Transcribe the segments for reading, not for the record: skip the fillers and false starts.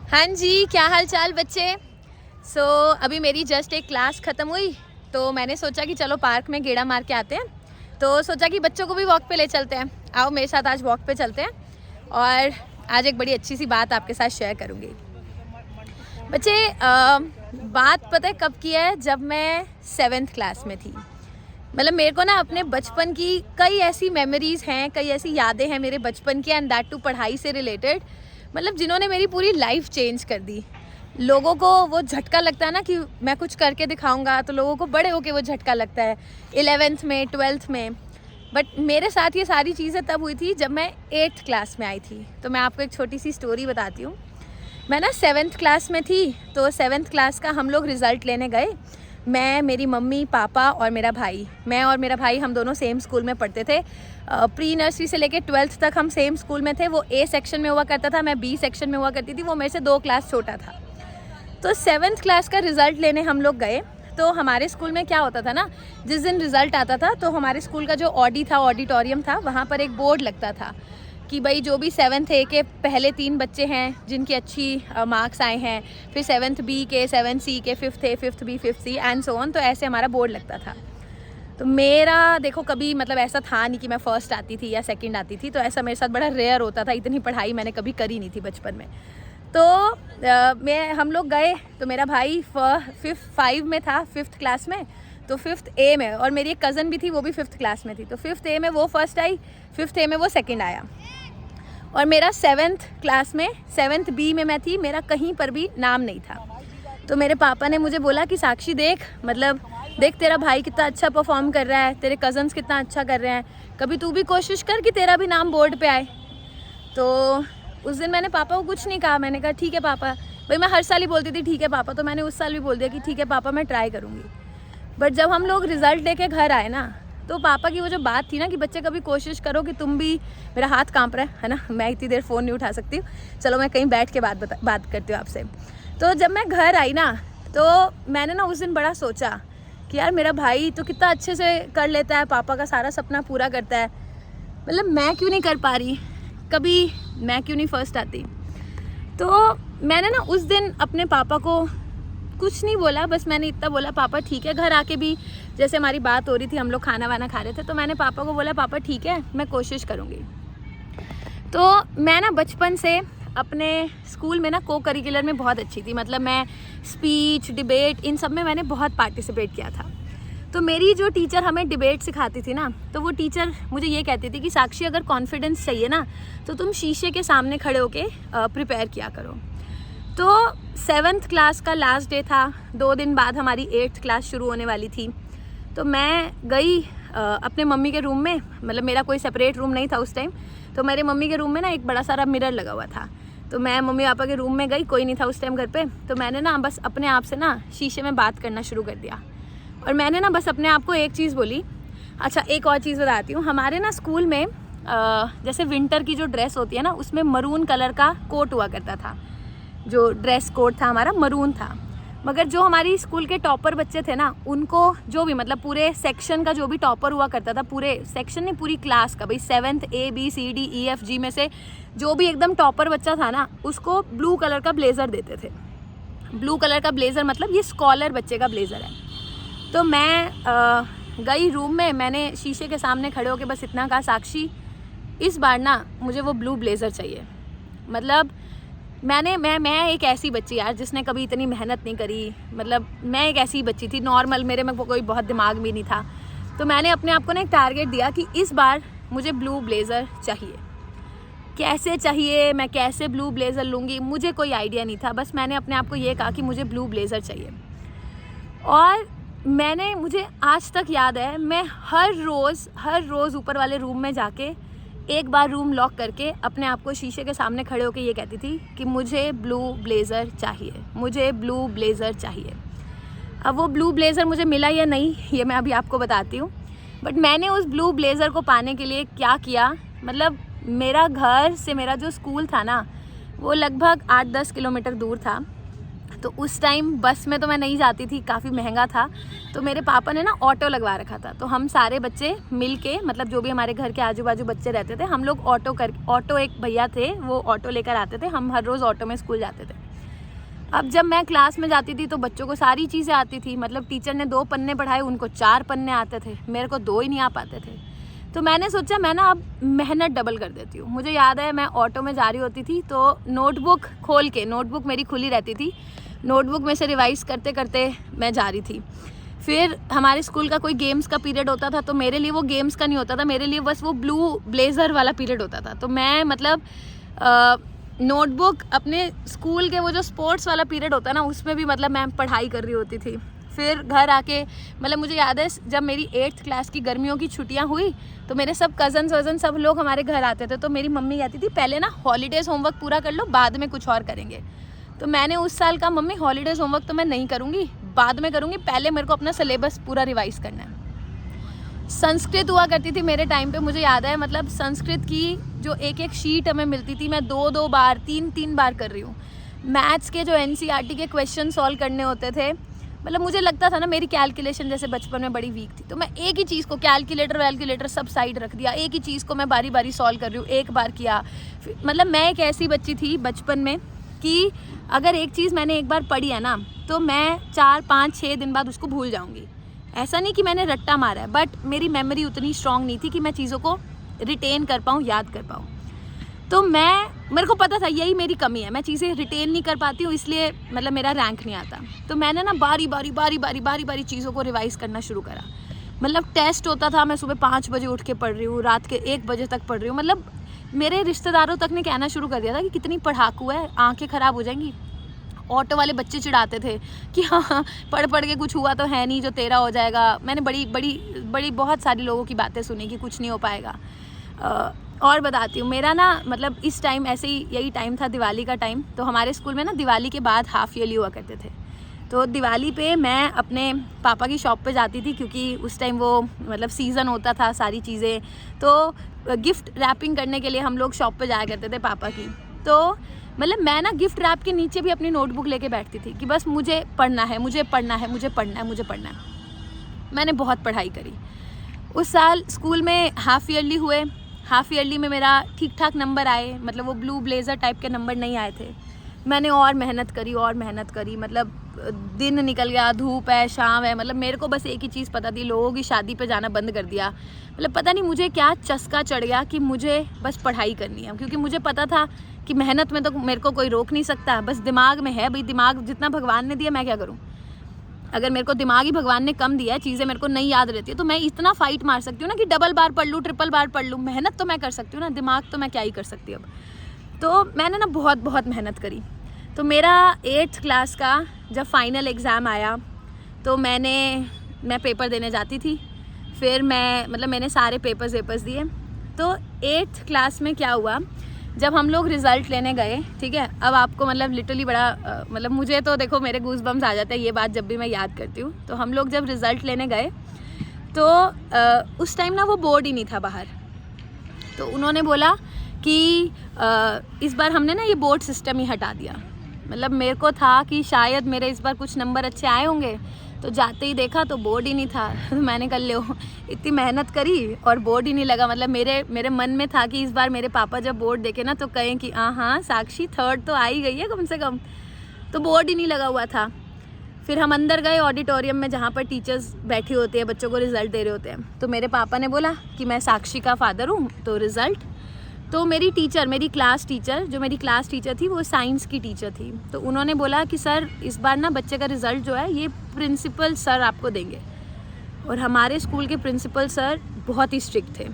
हाँ जी, क्या हाल चाल बच्चे। अभी मेरी जस्ट एक क्लास ख़त्म हुई तो मैंने सोचा कि चलो पार्क में गेड़ा मार के आते हैं। तो सोचा कि बच्चों को भी वॉक पे ले चलते हैं। आओ मेरे साथ आज वॉक पे चलते हैं और आज एक बड़ी अच्छी सी बात आपके साथ शेयर करूँगी। बच्चे बात पता है कब की है, जब मैं 7th क्लास में थी। मतलब मेरे को ना अपने बचपन की कई ऐसी मेमोरीज़ हैं, कई ऐसी यादें हैं मेरे बचपन की, एंड दैट टू पढ़ाई से रिलेटेड, मतलब जिन्होंने मेरी पूरी लाइफ चेंज कर दी। लोगों को वो झटका लगता है ना कि मैं कुछ करके दिखाऊंगा, तो लोगों को बड़े होके वो झटका लगता है 11th में 12th में। बट मेरे साथ ये सारी चीज़ें तब हुई थी जब मैं 8th क्लास में आई थी। तो मैं आपको एक छोटी सी स्टोरी बताती हूँ। मैं ना 7th क्लास में थी, तो 7th क्लास का हम लोग रिज़ल्ट लेने गए। मैं, मेरी मम्मी, पापा और मेरा भाई। मैं और मेरा भाई हम दोनों सेम स्कूल में पढ़ते थे। प्री नर्सरी से लेके 12th तक हम सेम स्कूल में थे। वो A सेक्शन में हुआ करता था, मैं B सेक्शन में हुआ करती थी। वो मेरे से 2 क्लास छोटा था। तो 7th क्लास का रिज़ल्ट लेने हम लोग गए। तो हमारे स्कूल में क्या होता था ना, जिस दिन रिज़ल्ट आता था तो हमारे स्कूल का जो ऑडिटोरियम था, वहाँ पर एक बोर्ड लगता था कि भाई जो भी 7th A के पहले 3 बच्चे हैं जिनकी अच्छी मार्क्स आए हैं, फिर 7th B के, 7th C के, 5th A, 5th B, 5th C and so on. तो ऐसे हमारा बोर्ड लगता था। तो मेरा देखो कभी मतलब ऐसा था नहीं कि मैं फर्स्ट आती थी या सेकंड आती थी, तो ऐसा मेरे साथ बड़ा रेयर होता था। इतनी पढ़ाई मैंने कभी करी नहीं थी बचपन में। तो हम लोग गए तो मेरा भाई 5 में था, 5th क्लास में। तो 5th A में, और मेरी एक कज़न भी थी, वो भी 5th क्लास में थी। तो 5th A में वो फर्स्ट आई, 5th A में वो सेकंड आया। और मेरा 7th क्लास में 7th B में मैं थी, मेरा कहीं पर भी नाम नहीं था। तो मेरे पापा ने मुझे बोला कि साक्षी देख, मतलब देख तेरा भाई कितना अच्छा परफॉर्म कर रहा है, तेरे कज़न्स कितना अच्छा कर रहे हैं, कभी तू भी कोशिश कर कि तेरा भी नाम बोर्ड पे आए। तो उस दिन मैंने पापा को कुछ नहीं कहा। मैंने कहा ठीक है पापा। भाई मैं हर साल ही बोलती थी ठीक है पापा, तो मैंने उस साल भी बोल दिया कि ठीक है पापा, मैं ट्राई करूँगी। बट जब हम लोग रिज़ल्ट लेके घर आए ना, तो पापा की वो जो बात थी ना कि बच्चे कभी कोशिश करो कि तुम भी, मेरा हाथ कांप रहा है ना, मैं इतनी देर फ़ोन नहीं उठा सकती हूँ। चलो मैं कहीं बैठ के बात करती हूँ आपसे। तो जब मैं घर आई ना, तो मैंने ना उस दिन बड़ा सोचा कि यार मेरा भाई तो कितना अच्छे से कर लेता है, पापा का सारा सपना पूरा करता है, मतलब मैं क्यों नहीं कर पा रही, कभी मैं क्यों नहीं फर्स्ट आती। तो मैंने ना उस दिन अपने पापा को कुछ नहीं बोला, बस मैंने इतना बोला पापा ठीक है। घर आके भी जैसे हमारी बात हो रही थी, हम लोग खाना वाना खा रहे थे, तो मैंने पापा को बोला पापा ठीक है, मैं कोशिश करूँगी। तो मैं ना बचपन से अपने स्कूल में ना को करिकुलर में बहुत अच्छी थी। मतलब मैं स्पीच, डिबेट, इन सब में मैंने बहुत पार्टिसिपेट किया था। तो मेरी जो टीचर हमें डिबेट सिखाती थी ना, तो वो टीचर मुझे ये कहती थी कि साक्षी अगर कॉन्फिडेंस चाहिए ना, तो तुम शीशे के सामने खड़े होके प्रिपेयर किया करो। तो 7th क्लास का लास्ट डे था, 2 दिन बाद हमारी 8th क्लास शुरू होने वाली थी। तो मैं गई अपने मम्मी के रूम में, मतलब मेरा कोई सेपरेट रूम नहीं था उस टाइम। तो मेरे मम्मी के रूम में ना एक बड़ा सारा मिरर लगा हुआ था। तो मैं मम्मी पापा के रूम में गई, कोई नहीं था उस टाइम घर पे। तो मैंने ना बस अपने आप से ना शीशे में बात करना शुरू कर दिया। और मैंने ना बस अपने आप को एक चीज़ बोली। अच्छा एक और चीज़ बताती हूँ, हमारे ना स्कूल में जैसे विंटर की जो ड्रेस होती है ना, उसमें मरून कलर का कोट हुआ करता था। जो ड्रेस कोड था हमारा मरून था। मगर जो हमारी स्कूल के टॉपर बच्चे थे ना, उनको जो भी, मतलब पूरे सेक्शन का जो भी टॉपर हुआ करता था, पूरे सेक्शन नहीं पूरी क्लास का, भाई 7th A B C D E F G में से जो भी एकदम टॉपर बच्चा था ना, उसको ब्लू कलर का ब्लेज़र देते थे। ब्लू कलर का ब्लेज़र मतलब ये स्कॉलर बच्चे का ब्लेज़र है। तो मैं गई रूम में, मैंने शीशे के सामने खड़े होकर बस इतना कहा, साक्षी इस बार ना मुझे वो ब्लू ब्लेज़र चाहिए। मतलब मैं एक ऐसी बच्ची यार जिसने कभी इतनी मेहनत नहीं करी। मतलब मैं एक ऐसी बच्ची थी नॉर्मल, मेरे में कोई बहुत दिमाग भी नहीं था। तो मैंने अपने आप को ना एक टारगेट दिया कि इस बार मुझे ब्लू ब्लेज़र चाहिए। कैसे चाहिए, मैं कैसे ब्लू ब्लेज़र लूँगी, मुझे कोई आइडिया नहीं था। बस मैंने अपने आप को ये कहा कि मुझे ब्लू ब्लेज़र चाहिए। और मुझे आज तक याद है, मैं हर रोज़ ऊपर वाले रूम में जाके एक बार रूम लॉक करके अपने आप को शीशे के सामने खड़े होकर ये कहती थी कि मुझे ब्लू ब्लेज़र चाहिए, मुझे ब्लू ब्लेज़र चाहिए। अब वो ब्लू ब्लेज़र मुझे मिला या नहीं, ये मैं अभी आपको बताती हूँ। बट मैंने उस ब्लू ब्लेज़र को पाने के लिए क्या किया, मतलब मेरा घर से मेरा जो स्कूल था ना, वो लगभग 8-10 किलोमीटर दूर था। तो उस टाइम बस में तो मैं नहीं जाती थी, काफ़ी महंगा था। तो मेरे पापा ने ना ऑटो लगवा रखा था। तो हम सारे बच्चे मिल के, मतलब जो भी हमारे घर के आजू बाजू बच्चे रहते थे, हम लोग ऑटो एक भैया थे, वो ऑटो लेकर आते थे। हम हर रोज़ ऑटो में स्कूल जाते थे। अब जब मैं क्लास में जाती थी तो बच्चों को सारी चीज़ें आती थी, मतलब टीचर ने 2 पन्ने पढ़ाए, उनको 4 पन्ने आते थे, मेरे को 2 ही नहीं आ पाते थे। तो मैंने सोचा मैं ना अब मेहनत डबल कर देती हूँ। मुझे याद है मैं ऑटो में जा रही होती थी तो नोटबुक खोल के, नोटबुक मेरी खुली रहती थी, नोटबुक में से रिवाइज करते करते मैं जा रही थी। फिर हमारे स्कूल का कोई गेम्स का पीरियड होता था तो मेरे लिए वो गेम्स का नहीं होता था, मेरे लिए बस वो ब्लू ब्लेज़र वाला पीरियड होता था। तो मैं मतलब नोटबुक अपने स्कूल के वो जो स्पोर्ट्स वाला पीरियड होता है ना, उसमें भी मतलब मैं पढ़ाई कर रही होती थी। फिर घर आके मतलब मुझे याद है जब मेरी 8th क्लास की गर्मियों की छुट्टियां हुई तो मेरे सब कज़न्स वज़न सब लोग हमारे घर आते थे। तो मेरी मम्मी कहती थी पहले ना हॉलीडेज़ होमवर्क पूरा कर लो, बाद में कुछ और करेंगे। तो मैंने उस साल कहा मम्मी हॉलीडेज़ होमवर्क तो मैं नहीं करूँगी, बाद में करूँगी, पहले मेरे को अपना सिलेबस पूरा रिवाइज़ करना है। संस्कृत हुआ करती थी मेरे टाइम पे, मुझे याद है मतलब संस्कृत की जो एक शीट हमें मिलती थी मैं 2-2 बार 3-3 बार कर रही हूँ। मैथ्स के जो NCERT के क्वेश्चन सॉल्व करने होते थे, मतलब मुझे लगता था ना मेरी कैलकुलेशन जैसे बचपन में बड़ी वीक थी, तो मैं एक ही चीज़ को कैलकुलेटर सब साइड रख दिया, एक ही चीज़ को मैं बारी बारी सॉल्व कर रही हूँ, एक बार किया। मतलब मैं एक ऐसी बच्ची थी बचपन में कि अगर एक चीज़ मैंने एक बार पढ़ी है ना तो मैं 4-5-6 दिन बाद उसको भूल जाऊँगी। ऐसा नहीं कि मैंने रट्टा मारा है, बट मेरी मेमोरी उतनी स्ट्रांग नहीं थी कि मैं चीज़ों को रिटेन कर पाऊँ, याद कर पाऊँ। तो मेरे को पता था यही मेरी कमी है, मैं चीज़ें रिटेन नहीं कर पाती हूँ, इसलिए मतलब मेरा रैंक नहीं आता। तो मैंने ना बारी बारी चीज़ों को रिवाइज़ करना शुरू करा। मतलब टेस्ट होता था, मैं सुबह 5 बजे उठ के पढ़ रही हूँ, रात के 1 बजे तक पढ़ रही हूँ। मतलब मेरे रिश्तेदारों तक ने कहना शुरू कर दिया था कि कितनी पढ़ाकू है, आँखें ख़राब हो जाएंगी। ऑटो वाले बच्चे चिढ़ाते थे कि हाँ पढ़ के कुछ हुआ तो है नहीं जो तेरा हो जाएगा। मैंने बड़ी बहुत सारी लोगों की बातें सुनी कि कुछ नहीं हो पाएगा। और बताती हूँ, मेरा ना मतलब इस टाइम ऐसे ही यही टाइम था, दिवाली का टाइम। तो हमारे स्कूल में ना दिवाली के बाद हाफ ईयरली हुआ करते थे। तो दिवाली पे मैं अपने पापा की शॉप पे जाती थी क्योंकि उस टाइम वो मतलब सीज़न होता था, सारी चीज़ें। तो गिफ्ट रैपिंग करने के लिए हम लोग शॉप पे जाया करते थे पापा की। तो मतलब मैं ना गिफ्ट रैप के नीचे भी अपनी नोटबुक लेके बैठती थी कि बस मुझे पढ़ना है, मुझे पढ़ना है, मुझे पढ़ना है, मुझे पढ़ना है। मैंने बहुत पढ़ाई करी। उस साल स्कूल में हाफ़ ईयरली हुए, हाफ़ ईयरली में मेरा ठीक ठाक नंबर आए, मतलब वो ब्लू ब्लेज़र टाइप के नंबर नहीं आए थे। मैंने और मेहनत करी, मतलब दिन निकल गया, धूप है, शाम है, मतलब मेरे को बस एक ही चीज़ पता थी, लोगों की शादी पे जाना बंद कर दिया। मतलब पता नहीं मुझे क्या चस्का चढ़ गया कि मुझे बस पढ़ाई करनी है, क्योंकि मुझे पता था कि मेहनत में तो मेरे को कोई रोक नहीं सकता, बस दिमाग में है। भाई दिमाग जितना भगवान ने दिया मैं क्या करूँ। अगर मेरे को दिमाग ही भगवान ने कम दिया है, चीज़ें मेरे को नहीं याद रहती है, तो मैं इतना फाइट मार सकती हूँ ना कि डबल बार पढ़ लूँ, ट्रिपल बार पढ़ लूँ। मेहनत तो मैं कर सकती हूँ ना, दिमाग तो मैं क्या ही कर सकती हूँ अब। तो मैंने ना बहुत मेहनत करी। तो मेरा 8th क्लास का जब फाइनल एग्ज़ाम आया तो मैं पेपर देने जाती थी। फिर मैंने सारे पेपर्स दिए। तो 8th क्लास में क्या हुआ, जब हम लोग रिज़ल्ट लेने गए, ठीक है, अब आपको मतलब लिटरली बड़ा मतलब मुझे तो देखो मेरे गूज़ बम्स आ जाते हैं ये बात जब भी मैं याद करती हूँ। तो हम लोग जब रिज़ल्ट लेने गए तो उस टाइम ना वो बोर्ड ही नहीं था बाहर। तो उन्होंने बोला कि इस बार हमने ना ये बोर्ड सिस्टम ही हटा दिया। मतलब मेरे को था कि शायद मेरे इस बार कुछ नंबर अच्छे आए होंगे, तो जाते ही देखा तो बोर्ड ही नहीं था। तो मैंने कल लो इतनी मेहनत करी और बोर्ड ही नहीं लगा। मतलब मेरे मन में था कि इस बार मेरे पापा जब बोर्ड देखे ना तो कहें कि हाँ साक्षी 3rd तो आ ही गई है कम से कम। तो बोर्ड ही नहीं लगा हुआ था। फिर हम अंदर गए ऑडिटोरियम में जहाँ पर टीचर्स बैठी होती है, बच्चों को रिज़ल्ट दे रहे होते हैं। तो मेरे पापा ने बोला कि मैं साक्षी का फादर हूँ, तो रिज़ल्ट। तो मेरी क्लास टीचर जो मेरी क्लास टीचर थी वो साइंस की टीचर थी। तो उन्होंने बोला कि सर इस बार ना बच्चे का रिज़ल्ट जो है ये प्रिंसिपल सर आपको देंगे। और हमारे स्कूल के प्रिंसिपल सर बहुत ही स्ट्रिक्ट थे।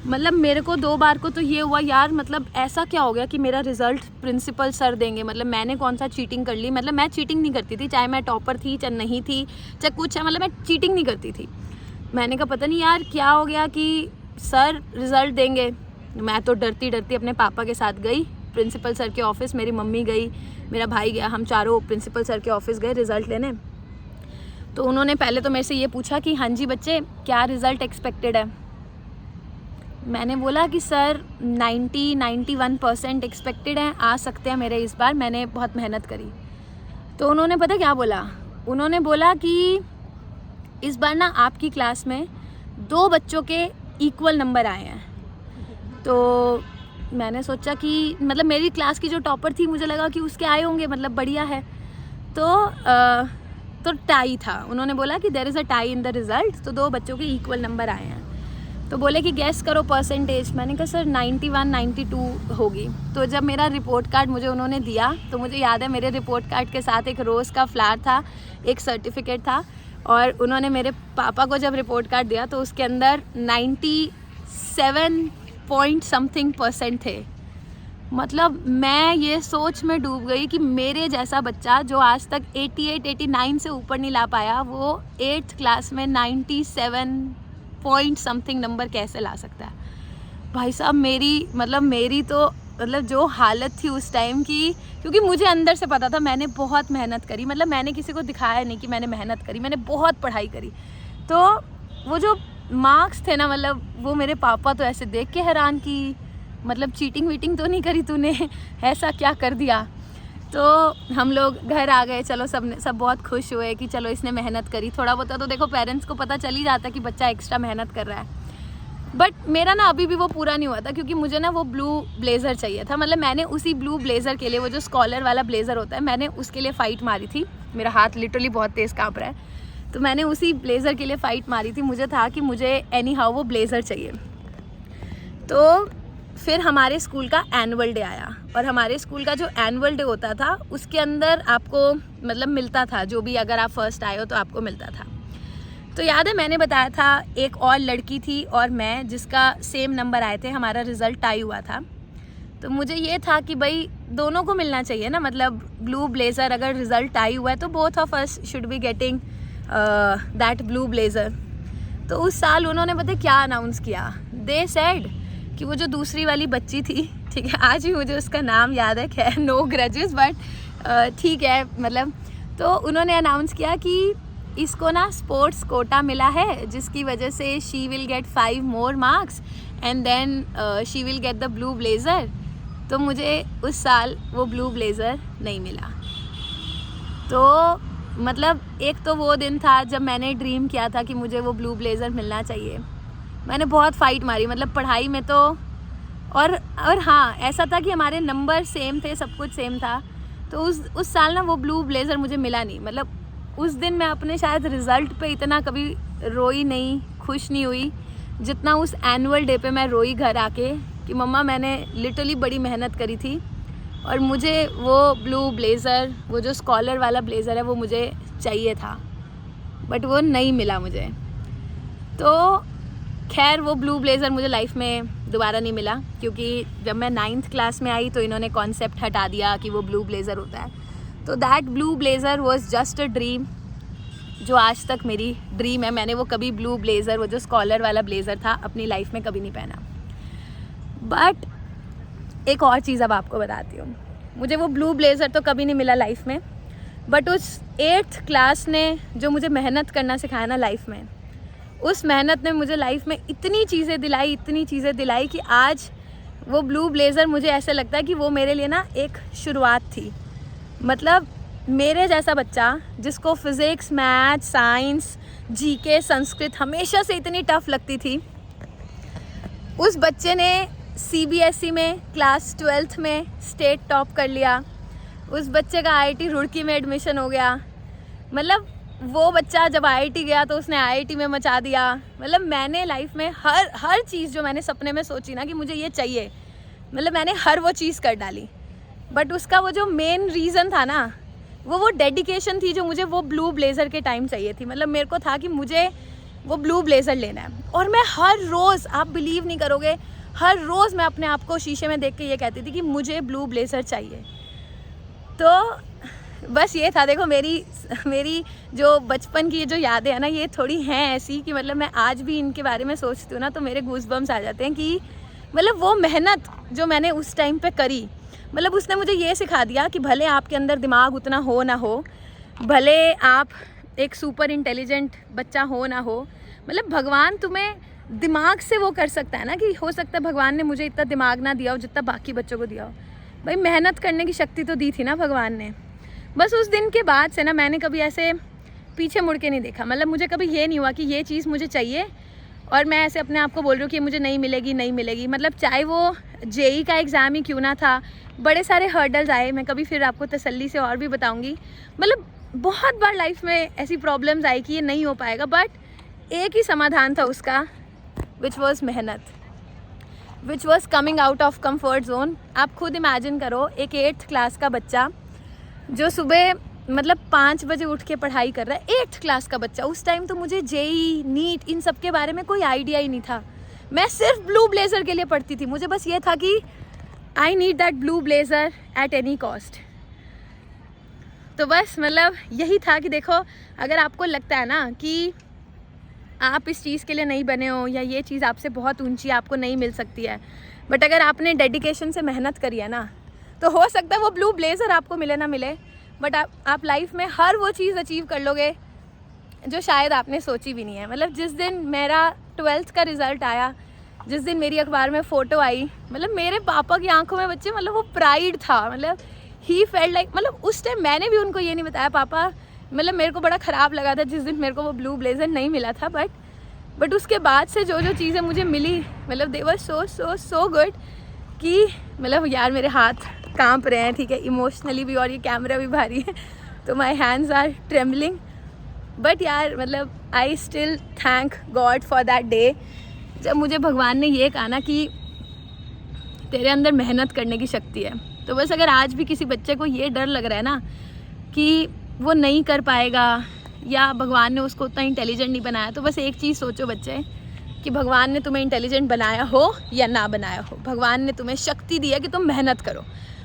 मतलब मेरे को 2 बार को तो ये हुआ यार, मतलब ऐसा क्या हो गया कि मेरा रिज़ल्ट प्रिंसिपल सर देंगे। मतलब मैंने कौन सा चीटिंग कर ली। मतलब मैं चीटिंग नहीं करती थी, चाहे मैं टॉपर थी चाहे नहीं थी चाहे कुछ है, मतलब मैं चीटिंग नहीं करती थी। मैंने कहा पता नहीं यार क्या हो गया कि सर रिज़ल्ट देंगे। मैं तो डरती अपने पापा के साथ गई प्रिंसिपल सर के ऑफिस। मेरी मम्मी गई, मेरा भाई गया, हम चारों प्रिंसिपल सर के ऑफिस गए रिज़ल्ट लेने। तो उन्होंने पहले तो मेरे से ये पूछा कि हाँ जी बच्चे क्या रिज़ल्ट एक्सपेक्टेड है। मैंने बोला कि सर 90-91% एक्सपेक्टेड है, आ सकते हैं मेरे इस बार, मैंने बहुत मेहनत करी। तो उन्होंने पता क्या बोला, उन्होंने बोला कि इस बार ना आपकी क्लास में 2 बच्चों के इक्वल नंबर आए हैं। तो मैंने सोचा कि मतलब मेरी क्लास की जो टॉपर थी, मुझे लगा कि उसके आए होंगे, मतलब बढ़िया है। तो टाई था। उन्होंने बोला कि there is a tie in the result, तो 2 बच्चों के इक्वल नंबर आए हैं। तो बोले कि गैस करो परसेंटेज। मैंने कहा सर 91 92 होगी। तो जब मेरा रिपोर्ट कार्ड मुझे उन्होंने दिया तो मुझे याद है मेरे रिपोर्ट कार्ड के साथ एक रोज़ का फ्लावर था, एक सर्टिफिकेट था, और उन्होंने मेरे पापा को जब रिपोर्ट कार्ड दिया तो उसके अंदर 97 पॉइंट समथिंग % थे। मतलब मैं ये सोच में डूब गई कि मेरे जैसा बच्चा जो आज तक 88 89 से ऊपर नहीं ला पाया, वो 8th क्लास में 97 पॉइंट समथिंग नंबर कैसे ला सकता है। भाई साहब मेरी तो जो हालत थी उस टाइम की, क्योंकि मुझे अंदर से पता था मैंने बहुत मेहनत करी। मतलब मैंने किसी को दिखाया नहीं कि मैंने मेहनत करी, मैंने बहुत पढ़ाई करी। तो वो जो मार्क्स थे ना, मतलब वो मेरे पापा तो ऐसे देख के हैरान कि मतलब चीटिंग वीटिंग तो नहीं करी तूने, ऐसा क्या कर दिया। तो हम लोग घर आ गए, चलो सब बहुत खुश हुए कि चलो इसने मेहनत करी। थोड़ा बहुत तो देखो पेरेंट्स को पता चल ही जाता कि बच्चा एक्स्ट्रा मेहनत कर रहा है। बट मेरा ना अभी भी वो पूरा नहीं हुआ था, क्योंकि मुझे ना वो ब्लू ब्लेज़र चाहिए था। मतलब मैंने उसी ब्लू ब्लेज़र के लिए, वो जो स्कॉलर वाला ब्लेज़र होता है, मैंने उसके लिए फ़ाइट मारी थी। मेरा हाथ लिटरली बहुत तेज़ काँप रहा है। तो मैंने उसी ब्लेज़र के लिए फ़ाइट मारी थी। मुझे था कि मुझे एनी हाउ वो ब्लेज़र चाहिए। तो फिर हमारे स्कूल का एनुअल डे आया, और हमारे स्कूल का जो एनुअल डे होता था उसके अंदर आपको मतलब मिलता था, जो भी अगर आप फर्स्ट आए हो तो आपको मिलता था। तो याद है मैंने बताया था एक और लड़की थी और मैं, जिसका सेम नंबर आए थे, हमारा रिज़ल्ट टाई हुआ था। तो मुझे ये था कि भाई दोनों को मिलना चाहिए ना, मतलब ब्लू ब्लेज़र अगर रिज़ल्ट टाई हुआ है तो both of us should be getting that blue blazer. तो उस साल उन्होंने पता क्या अनाउंस किया, दे सेड कि वो जो दूसरी वाली बच्ची थी, ठीक है, आज भी मुझे उसका नाम याद है, खैर नो ग्रजेस, बट ठीक है, मतलब तो उन्होंने अनाउंस किया कि इसको ना स्पोर्ट्स कोटा मिला है, जिसकी वजह से she will get 5 more marks and then she will get the blue blazer. तो मुझे उस साल वो ब्लू ब्लेज़र नहीं मिला। तो मतलब एक तो वो दिन था जब मैंने ड्रीम किया था कि मुझे वो ब्लू ब्लेज़र मिलना चाहिए। मैंने बहुत फ़ाइट मारी, मतलब पढ़ाई में तो, और हाँ ऐसा था कि हमारे नंबर सेम थे, सब कुछ सेम था। तो उस साल ना वो ब्लू ब्लेज़र मुझे मिला नहीं। मतलब उस दिन मैं अपने शायद रिज़ल्ट पे इतना कभी रोई नहीं, खुश नहीं हुई, जितना उस एनुअल डे पे मैं रोई घर आके कि मम्मा मैंने लिटरली बड़ी मेहनत करी थी और मुझे वो ब्लू ब्लेज़र, वो जो स्कॉलर वाला ब्लेज़र है, वो मुझे चाहिए था, बट वो नहीं मिला मुझे। तो खैर वो ब्लू ब्लेज़र मुझे लाइफ में दोबारा नहीं मिला, क्योंकि जब मैं 9th क्लास में आई तो इन्होंने कॉन्सेप्ट हटा दिया कि वो ब्लू ब्लेज़र होता है। तो that blue blazer was just a dream, जो आज तक मेरी ड्रीम है। मैंने वो कभी ब्लू ब्लेज़र, वो जो स्कॉलर वाला ब्लेज़र था, अपनी लाइफ में कभी नहीं पहना। बट एक और चीज़ अब आपको बताती हूँ, मुझे वो ब्लू ब्लेज़र तो कभी नहीं मिला लाइफ में, बट उस 8th क्लास ने जो मुझे मेहनत करना सिखाया ना लाइफ में, उस मेहनत ने मुझे लाइफ में इतनी चीज़ें दिलाई कि आज वो ब्लू ब्लेज़र मुझे ऐसे लगता है कि वो मेरे लिए ना एक शुरुआत थी। मतलब मेरे जैसा बच्चा जिसको physics, math, science, GK, Sanskrit हमेशा से इतनी टफ लगती थी, उस बच्चे ने CBSE में क्लास 12th में स्टेट टॉप कर लिया। उस बच्चे का IIT रुड़की में एडमिशन हो गया। मतलब वो बच्चा जब IIT गया तो उसने IIT में मचा दिया। मतलब मैंने लाइफ में हर चीज़ जो मैंने सपने में सोची ना कि मुझे ये चाहिए, मतलब मैंने हर वो चीज़ कर डाली। बट उसका वो जो मेन रीज़न था ना, वो डेडिकेशन थी जो मुझे वो ब्लू ब्लेज़र के टाइम चाहिए थी। मतलब मेरे को था कि मुझे वो ब्लू ब्लेज़र लेना है, और मैं हर रोज़, आप बिलीव नहीं करोगे, हर रोज़ मैं अपने आप को शीशे में देख के ये कहती थी कि मुझे ब्लू ब्लेज़र चाहिए। तो बस ये था। देखो मेरी जो बचपन की जो यादें हैं ना, ये थोड़ी हैं ऐसी कि मतलब मैं आज भी इनके बारे में सोचती हूँ ना तो मेरे गूज़बम्स आ जाते हैं कि मतलब वो मेहनत जो मैंने उस टाइम पे करी, मतलब उसने मुझे ये सिखा दिया कि भले आपके अंदर दिमाग उतना हो ना हो, भले आप एक सुपर इंटेलिजेंट बच्चा हो ना हो, मतलब भगवान तुम्हें दिमाग से वो कर सकता है ना, कि हो सकता है भगवान ने मुझे इतना दिमाग ना दिया हो जितना बाकी बच्चों को दिया हो। भाई मेहनत करने की शक्ति तो दी थी ना भगवान ने। बस उस दिन के बाद से ना मैंने कभी ऐसे पीछे मुड़ के नहीं देखा। मतलब मुझे कभी ये नहीं हुआ कि ये चीज़ मुझे चाहिए और मैं ऐसे अपने आप को बोल रही हूँ कि मुझे नहीं मिलेगी नहीं मिलेगी। मतलब चाहे वो जेई का एग्ज़ाम ही क्यों ना था, बड़े सारे हर्डल्स आए, मैं कभी फिर आपको तसल्ली से और भी बताऊँगी। मतलब बहुत बार लाइफ में ऐसी प्रॉब्लम्स आई कि ये नहीं हो पाएगा, बट एक ही समाधान था उसका, विच वॉज मेहनत, which was coming out of comfort zone. आप खुद इमेजिन करो, एक 8th क्लास का बच्चा जो सुबह मतलब 5 बजे उठ के पढ़ाई कर रहा है, 8th क्लास का बच्चा। उस टाइम तो मुझे जेई, नीट, इन सब के बारे में कोई आइडिया ही नहीं था। मैं सिर्फ ब्लू ब्लेज़र के लिए पढ़ती थी। मुझे बस ये था कि I need that blue blazer at any cost. तो बस मतलब यही था कि देखो, अगर आपको लगता है ना कि आप इस चीज़ के लिए नहीं बने हो, या ये चीज़ आपसे बहुत ऊंची आपको नहीं मिल सकती है, बट अगर आपने डेडिकेशन से मेहनत करी है ना, तो हो सकता है वो ब्लू ब्लेज़र आपको मिले ना मिले, बट आप लाइफ में हर वो चीज़ अचीव कर लोगे जो शायद आपने सोची भी नहीं है। मतलब जिस दिन मेरा 12th का रिज़ल्ट आया, जिस दिन मेरी अखबार में फ़ोटो आई, मतलब मेरे पापा की आंखों में बच्चे, मतलब वो प्राइड था। मतलब ही फेल्ट लाइक, मतलब उस टाइम मैंने भी उनको ये नहीं बताया पापा, मतलब मेरे को बड़ा ख़राब लगा था जिस दिन मेरे को वो ब्लू ब्लेज़र नहीं मिला था, बट उसके बाद से जो जो चीज़ें मुझे मिली, मतलब दे वर सो गुड कि मतलब यार मेरे हाथ कांप रहे हैं, ठीक है, इमोशनली भी, और ये कैमरा भी भारी है तो my hands are trembling. But यार मतलब I still thank God for that day, जब मुझे भगवान ने ये कहा ना कि तेरे अंदर मेहनत करने की शक्ति है। तो बस अगर आज भी किसी बच्चे को ये डर लग रहा है ना कि वो नहीं कर पाएगा, या भगवान ने उसको उतना इंटेलिजेंट नहीं बनाया, तो बस एक चीज़ सोचो बच्चे, कि भगवान ने तुम्हें इंटेलिजेंट बनाया हो या ना बनाया हो, भगवान ने तुम्हें शक्ति दी है कि तुम मेहनत करो।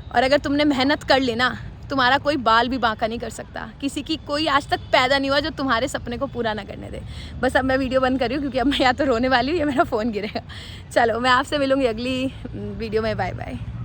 और अगर तुमने मेहनत कर ली ना, तुम्हारा कोई बाल भी बांका नहीं कर सकता। किसी की कोई आज तक पैदा नहीं हुआ जो तुम्हारे सपने को पूरा ना करने दे। बस अब मैं वीडियो बंद कर रही हूँ क्योंकि अब मैं या तो रोने वाली हूँ या मेरा फ़ोन गिरेगा। चलो मैं आपसे मिलूँगी अगली वीडियो में। Bye bye.